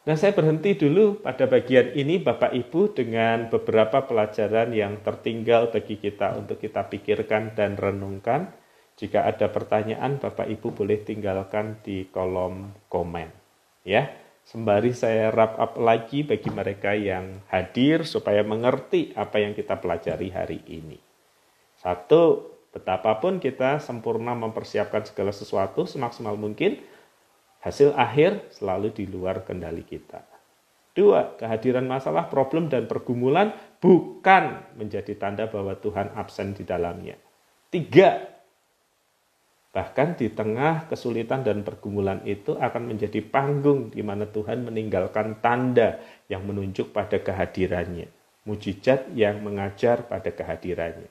Nah, saya berhenti dulu pada bagian ini, Bapak Ibu, dengan beberapa pelajaran yang tertinggal bagi kita untuk kita pikirkan dan renungkan. Jika ada pertanyaan, Bapak Ibu boleh tinggalkan di kolom komen. Ya, sembari saya wrap up lagi bagi mereka yang hadir supaya mengerti apa yang kita pelajari hari ini. Satu, betapapun kita sempurna mempersiapkan segala sesuatu semaksimal mungkin, hasil akhir selalu di luar kendali kita. Dua, kehadiran masalah, problem, dan pergumulan bukan menjadi tanda bahwa Tuhan absen di dalamnya. Tiga, bahkan di tengah kesulitan dan pergumulan itu akan menjadi panggung di mana Tuhan meninggalkan tanda yang menunjuk pada kehadirannya. Mujizat yang mengajar pada kehadirannya.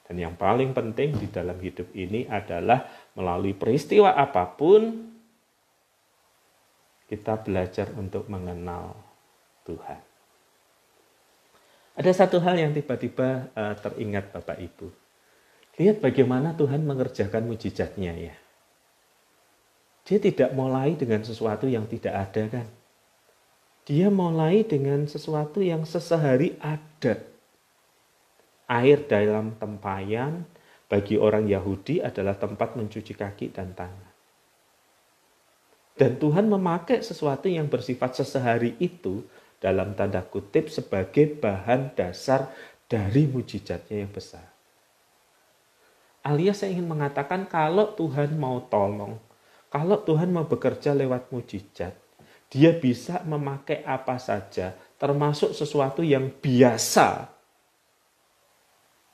Dan yang paling penting di dalam hidup ini adalah melalui peristiwa apapun, kita belajar untuk mengenal Tuhan. Ada satu hal yang tiba-tiba teringat Bapak Ibu. Lihat bagaimana Tuhan mengerjakan mujizatnya ya. Dia tidak mulai dengan sesuatu yang tidak ada kan. Dia mulai dengan sesuatu yang sesehari ada. Air dalam tempayan bagi orang Yahudi adalah tempat mencuci kaki dan tangan. Dan Tuhan memakai sesuatu yang bersifat sesehari itu dalam tanda kutip sebagai bahan dasar dari mujizatnya yang besar. Alias saya ingin mengatakan kalau Tuhan mau tolong, kalau Tuhan mau bekerja lewat mujizat, dia bisa memakai apa saja, termasuk sesuatu yang biasa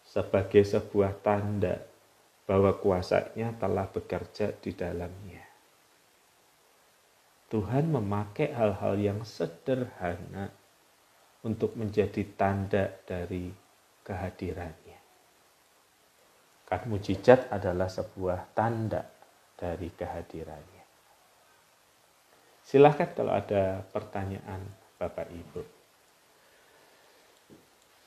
sebagai sebuah tanda bahwa kuasanya telah bekerja di dalamnya. Tuhan memakai hal-hal yang sederhana untuk menjadi tanda dari kehadirannya. Kan mujizat adalah sebuah tanda dari kehadirannya. Silahkan kalau ada pertanyaan Bapak Ibu.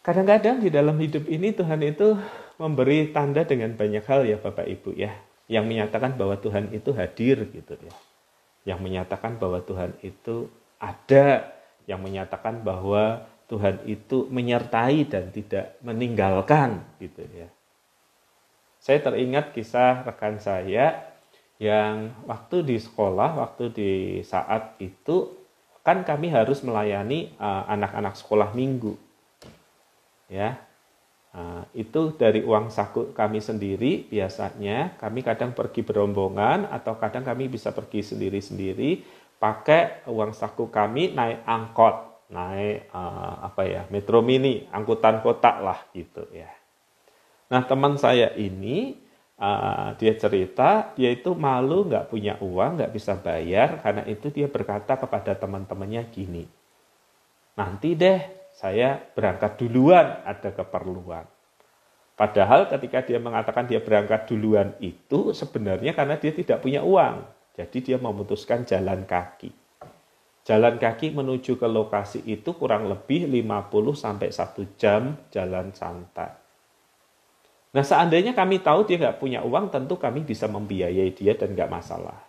Kadang-kadang di dalam hidup ini Tuhan itu memberi tanda dengan banyak hal ya Bapak Ibu ya. Yang menyatakan bahwa Tuhan itu hadir gitu ya. Yang menyatakan bahwa Tuhan itu ada, yang menyatakan bahwa Tuhan itu menyertai dan tidak meninggalkan gitu ya. Saya teringat kisah rekan saya yang waktu di sekolah, waktu di saat itu kan kami harus melayani anak-anak sekolah minggu. Ya. Itu dari uang saku kami sendiri biasanya, kami kadang pergi berombongan atau kadang kami bisa pergi sendiri-sendiri pakai uang saku kami naik angkot, naik Metro Mini, angkutan kota lah gitu ya. Nah teman saya ini dia cerita dia itu malu nggak punya uang, nggak bisa bayar, karena itu dia berkata kepada teman-temannya gini, nanti deh saya berangkat duluan, ada keperluan. Padahal ketika dia mengatakan dia berangkat duluan itu sebenarnya karena dia tidak punya uang. Jadi dia memutuskan jalan kaki. Jalan kaki menuju ke lokasi itu kurang lebih 50-1 jam jalan santai. Nah seandainya kami tahu dia nggak punya uang, tentu kami bisa membiayai dia dan nggak masalah.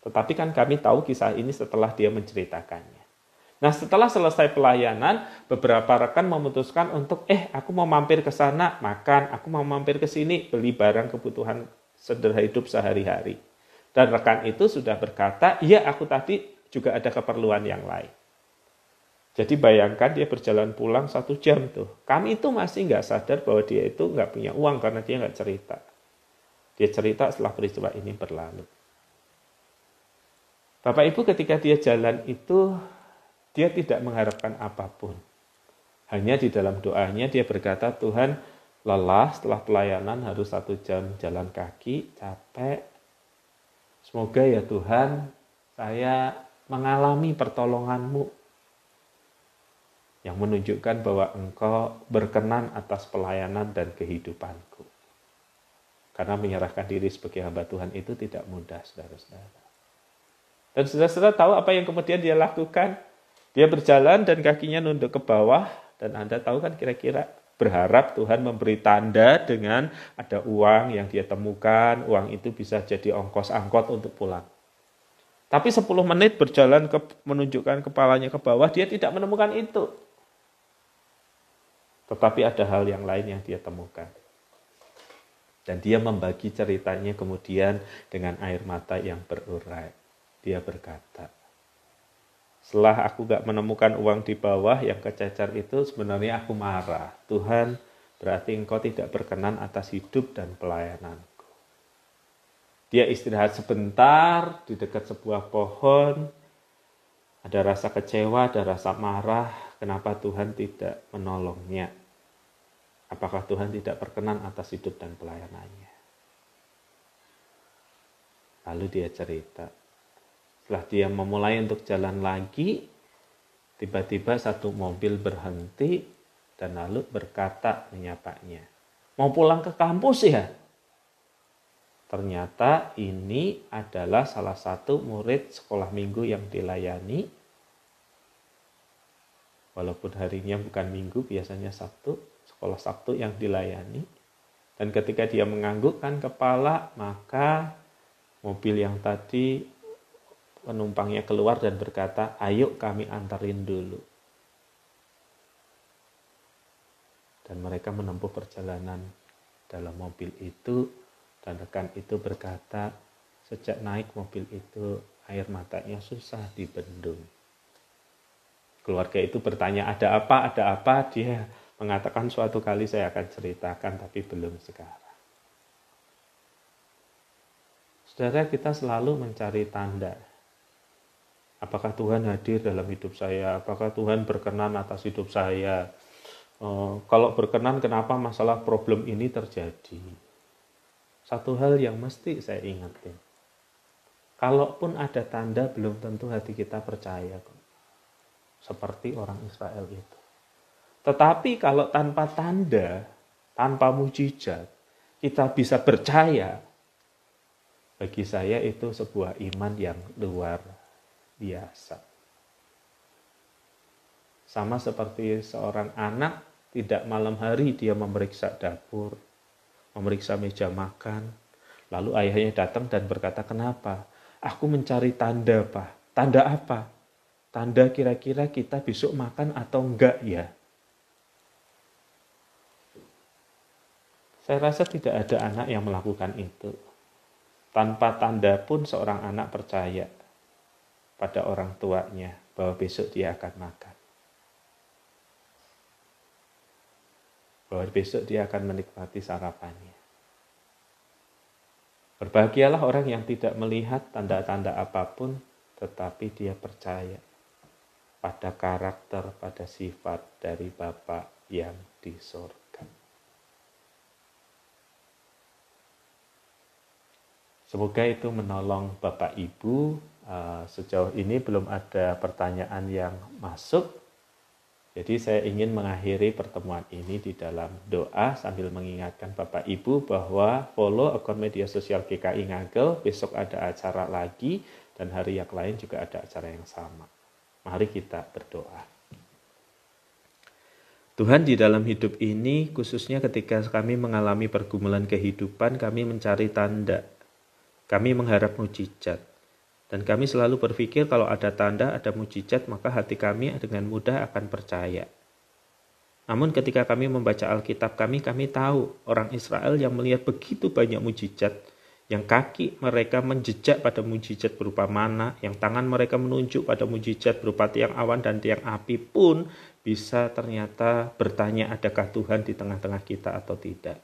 Tetapi kan kami tahu kisah ini setelah dia menceritakannya. Nah setelah selesai pelayanan, beberapa rekan memutuskan untuk, aku mau mampir ke sana, makan, aku mau mampir ke sini, beli barang kebutuhan sederhana hidup sehari-hari. Dan rekan itu sudah berkata, iya aku tadi juga ada keperluan yang lain. Jadi bayangkan dia berjalan pulang 1 jam tuh. Kami itu masih nggak sadar bahwa dia itu nggak punya uang karena dia nggak cerita. Dia cerita setelah peristiwa ini berlalu. Bapak Ibu ketika dia jalan itu, dia tidak mengharapkan apapun. Hanya di dalam doanya dia berkata, Tuhan lelah setelah pelayanan harus 1 jam jalan kaki, capek. Semoga ya Tuhan saya mengalami pertolongan-Mu yang menunjukkan bahwa Engkau berkenan atas pelayanan dan kehidupanku. Karena menyerahkan diri sebagai hamba Tuhan itu tidak mudah, saudara-saudara. Dan saudara-saudara tahu apa yang kemudian dia lakukan? Dia berjalan dan kakinya nunduk ke bawah, dan Anda tahu kan kira-kira berharap Tuhan memberi tanda dengan ada uang yang dia temukan, uang itu bisa jadi ongkos angkot untuk pulang. Tapi 10 menit berjalan menunjukkan kepalanya ke bawah, dia tidak menemukan itu. Tetapi ada hal yang lain yang dia temukan. Dan dia membagi ceritanya kemudian dengan air mata yang berurai. Dia berkata, setelah aku gak menemukan uang di bawah yang kececer itu, sebenarnya aku marah. Tuhan, berarti Engkau tidak berkenan atas hidup dan pelayananku. Dia istirahat sebentar di dekat sebuah pohon. Ada rasa kecewa, ada rasa marah. Kenapa Tuhan tidak menolongnya? Apakah Tuhan tidak berkenan atas hidup dan pelayanannya? Lalu dia cerita. Setelah dia memulai untuk jalan lagi, tiba-tiba satu mobil berhenti dan lalu berkata menyapanya, mau pulang ke kampus ya? Ternyata ini adalah salah satu murid sekolah minggu yang dilayani. Walaupun harinya bukan Minggu, biasanya Sabtu, sekolah Sabtu yang dilayani. Dan ketika dia menganggukkan kepala, maka mobil yang tadi penumpangnya keluar dan berkata, ayo kami antarin dulu. Dan mereka menempuh perjalanan dalam mobil itu, dan rekan itu berkata, sejak naik mobil itu, air matanya susah dibendung. Keluarga itu bertanya, ada apa? Dia mengatakan suatu kali saya akan ceritakan, tapi belum sekarang. Saudara, kita selalu mencari tanda. Apakah Tuhan hadir dalam hidup saya? Apakah Tuhan berkenan atas hidup saya? Kalau berkenan, kenapa masalah problem ini terjadi? Satu hal yang mesti saya ingatin. Kalaupun ada tanda, belum tentu hati kita percaya kok. Seperti orang Israel itu. Tetapi kalau tanpa tanda, tanpa mujizat, kita bisa percaya, bagi saya itu sebuah iman yang luar biasa. Sama seperti seorang anak, tidak malam hari dia memeriksa dapur, memeriksa meja makan, lalu ayahnya datang dan berkata, kenapa? Aku mencari tanda, Pak. Tanda apa? Tanda kira-kira kita besok makan atau enggak ya? Saya rasa tidak ada anak yang melakukan itu. Tanpa tanda pun seorang anak percaya pada orang tuanya bahwa besok dia akan makan. Bahwa besok dia akan menikmati sarapannya. Berbahagialah orang yang tidak melihat tanda-tanda apapun, tetapi dia percaya pada karakter, pada sifat dari Bapa yang di sorga. Semoga itu menolong Bapak Ibu. Sejauh ini belum ada pertanyaan yang masuk. Jadi saya ingin mengakhiri pertemuan ini di dalam doa sambil mengingatkan Bapak Ibu bahwa follow akun media sosial GKI Ngagel. Besok ada acara lagi dan hari yang lain juga ada acara yang sama. Mari kita berdoa. Tuhan, di dalam hidup ini, khususnya ketika kami mengalami pergumulan kehidupan, kami mencari tanda. Kami mengharap mujizat. Dan kami selalu berpikir kalau ada tanda, ada mujizat, maka hati kami dengan mudah akan percaya. Namun ketika kami membaca Alkitab kami tahu orang Israel yang melihat begitu banyak mujizat, yang kaki mereka menjejak pada mujizat berupa mana, yang tangan mereka menunjuk pada mujizat berupa tiang awan dan tiang api pun bisa ternyata bertanya adakah Tuhan di tengah-tengah kita atau tidak.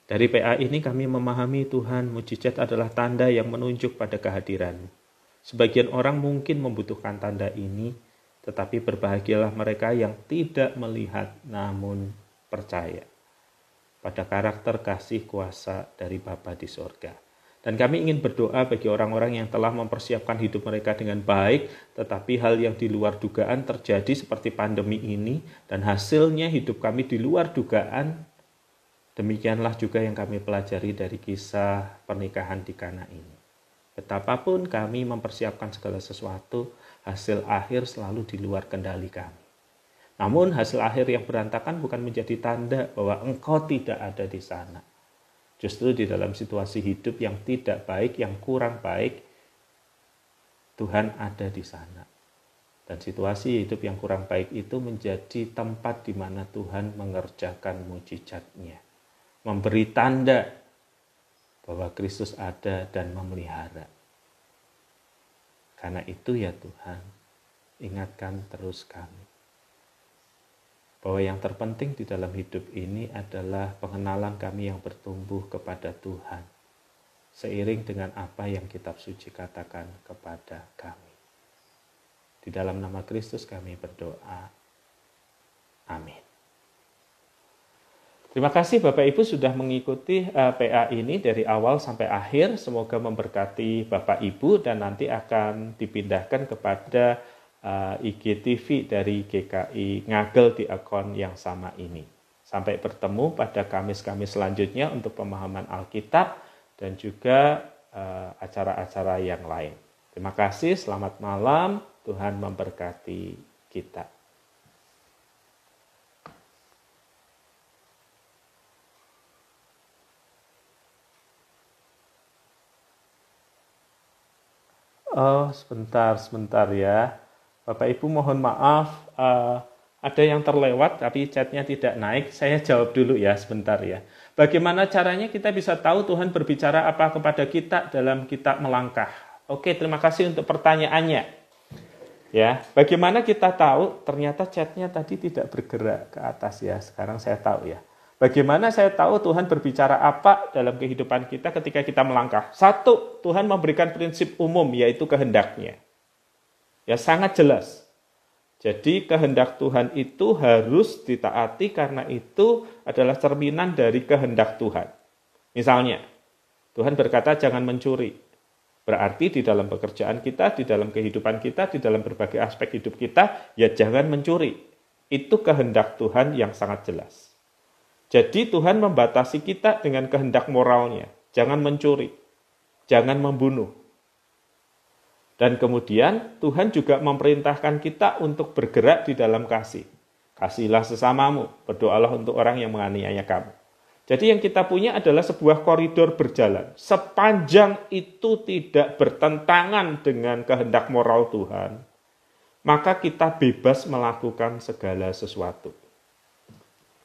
Dari PA ini kami memahami Tuhan, mujizat adalah tanda yang menunjuk pada kehadiran. Sebagian orang mungkin membutuhkan tanda ini, tetapi berbahagialah mereka yang tidak melihat namun percaya pada karakter kasih kuasa dari Bapa di sorga. Dan kami ingin berdoa bagi orang-orang yang telah mempersiapkan hidup mereka dengan baik, tetapi hal yang di luar dugaan terjadi seperti pandemi ini, dan hasilnya hidup kami di luar dugaan. Demikianlah juga yang kami pelajari dari kisah pernikahan di Kana ini. Betapapun kami mempersiapkan segala sesuatu, hasil akhir selalu di luar kendali kami. Namun hasil akhir yang berantakan bukan menjadi tanda bahwa engkau tidak ada di sana. Justru di dalam situasi hidup yang tidak baik, yang kurang baik, Tuhan ada di sana. Dan situasi hidup yang kurang baik itu menjadi tempat di mana Tuhan mengerjakan mujizat-Nya. Memberi tanda bahwa Kristus ada dan memelihara. Karena itu ya Tuhan, ingatkan terus kami bahwa yang terpenting di dalam hidup ini adalah pengenalan kami yang bertumbuh kepada Tuhan, seiring dengan apa yang kitab suci katakan kepada kami. Di dalam nama Kristus kami berdoa. Amin. Terima kasih Bapak Ibu sudah mengikuti PA ini dari awal sampai akhir. Semoga memberkati Bapak Ibu dan nanti akan dipindahkan kepada IGTV dari GKI Ngagel di akun yang sama ini. Sampai bertemu pada Kamis-Kamis selanjutnya untuk pemahaman Alkitab dan juga acara-acara yang lain. Terima kasih, selamat malam, Tuhan memberkati kita. Oh, sebentar ya. Bapak Ibu mohon maaf, ada yang terlewat tapi chatnya tidak naik. Saya jawab dulu ya sebentar ya. Bagaimana caranya kita bisa tahu Tuhan berbicara apa kepada kita dalam kita melangkah? Oke, terima kasih untuk pertanyaannya. Ya, bagaimana kita tahu ternyata chatnya tadi tidak bergerak ke atas ya. Sekarang saya tahu ya. Bagaimana saya tahu Tuhan berbicara apa dalam kehidupan kita ketika kita melangkah? Satu, Tuhan memberikan prinsip umum yaitu kehendaknya. Ya, sangat jelas. Jadi kehendak Tuhan itu harus ditaati karena itu adalah cerminan dari kehendak Tuhan. Misalnya, Tuhan berkata jangan mencuri. Berarti di dalam pekerjaan kita, di dalam kehidupan kita, di dalam berbagai aspek hidup kita, ya jangan mencuri. Itu kehendak Tuhan yang sangat jelas. Jadi Tuhan membatasi kita dengan kehendak moralnya. Jangan mencuri, jangan membunuh. Dan kemudian Tuhan juga memerintahkan kita untuk bergerak di dalam kasih. Kasihilah sesamamu, berdoalah untuk orang yang menganiaya kamu. Jadi yang kita punya adalah sebuah koridor berjalan. Sepanjang itu tidak bertentangan dengan kehendak moral Tuhan, maka kita bebas melakukan segala sesuatu.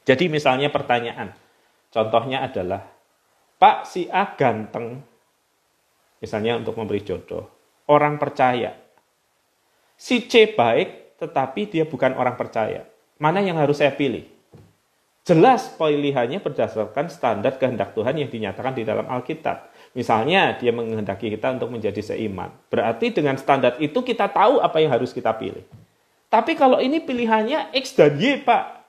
Jadi misalnya pertanyaan, contohnya adalah, Pak si A ganteng, misalnya untuk memberi jodoh, orang percaya. Si C baik, tetapi dia bukan orang percaya. Mana yang harus saya pilih? Jelas pilihannya berdasarkan standar kehendak Tuhan yang dinyatakan di dalam Alkitab. Misalnya dia menghendaki kita untuk menjadi seiman. Berarti dengan standar itu kita tahu apa yang harus kita pilih. Tapi kalau ini pilihannya X dan Y, Pak.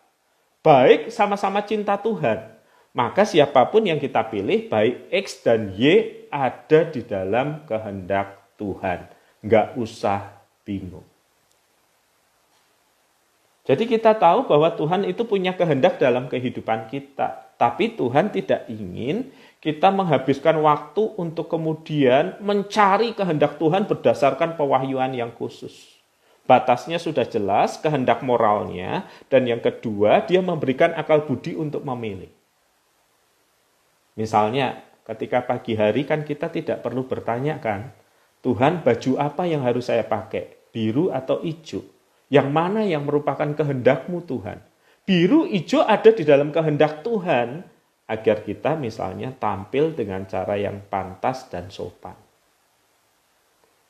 Baik sama-sama cinta Tuhan. Maka siapapun yang kita pilih, baik X dan Y ada di dalam kehendak Tuhan. Nggak usah bingung. Jadi kita tahu bahwa Tuhan itu punya kehendak dalam kehidupan kita. Tapi Tuhan tidak ingin kita menghabiskan waktu untuk kemudian mencari kehendak Tuhan berdasarkan pewahyuan yang khusus. Batasnya sudah jelas, kehendak moralnya. Dan yang kedua, dia memberikan akal budi untuk memilih. Misalnya, ketika pagi hari kan kita tidak perlu bertanya kan, Tuhan baju apa yang harus saya pakai? Biru atau hijau? Yang mana yang merupakan kehendakmu Tuhan? Biru, hijau ada di dalam kehendak Tuhan. Agar kita misalnya tampil dengan cara yang pantas dan sopan.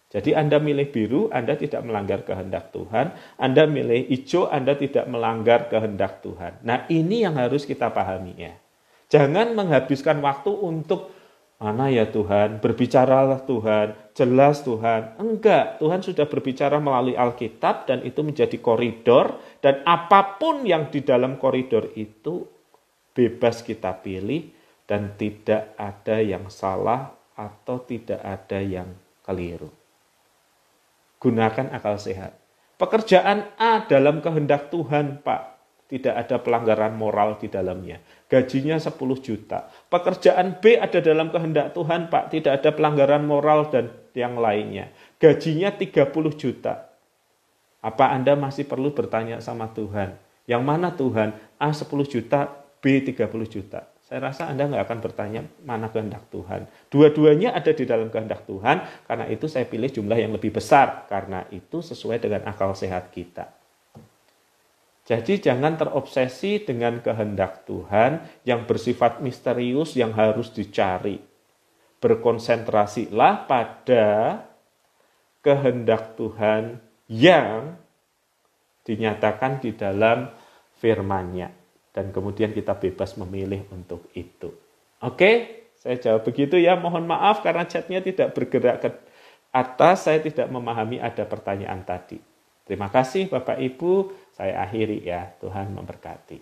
Jadi Anda milih biru, Anda tidak melanggar kehendak Tuhan. Anda milih hijau, Anda tidak melanggar kehendak Tuhan. Nah ini yang harus kita pahami ya. Jangan menghabiskan waktu untuk, mana ya Tuhan, berbicaralah Tuhan, jelas Tuhan. Enggak, Tuhan sudah berbicara melalui Alkitab dan itu menjadi koridor. Dan apapun yang di dalam koridor itu bebas kita pilih dan tidak ada yang salah atau tidak ada yang keliru. Gunakan akal sehat. Pekerjaan A dalam kehendak Tuhan, Pak. Tidak ada pelanggaran moral di dalamnya. Gajinya 10 juta. Pekerjaan B ada dalam kehendak Tuhan, Pak. Tidak ada pelanggaran moral dan yang lainnya. Gajinya 30 juta. Apa Anda masih perlu bertanya sama Tuhan? Yang mana Tuhan? A 10 juta, B 30 juta. Saya rasa Anda nggak akan bertanya mana kehendak Tuhan. Dua-duanya ada di dalam kehendak Tuhan, karena itu saya pilih jumlah yang lebih besar, karena itu sesuai dengan akal sehat kita. Jadi jangan terobsesi dengan kehendak Tuhan yang bersifat misterius yang harus dicari. Berkonsentrasilah pada kehendak Tuhan yang dinyatakan di dalam firman-Nya. Dan kemudian kita bebas memilih untuk itu. Oke, saya jawab begitu ya. Mohon maaf karena chatnya tidak bergerak ke atas. Saya tidak memahami ada pertanyaan tadi. Terima kasih Bapak Ibu. Saya akhiri ya. Tuhan memberkati.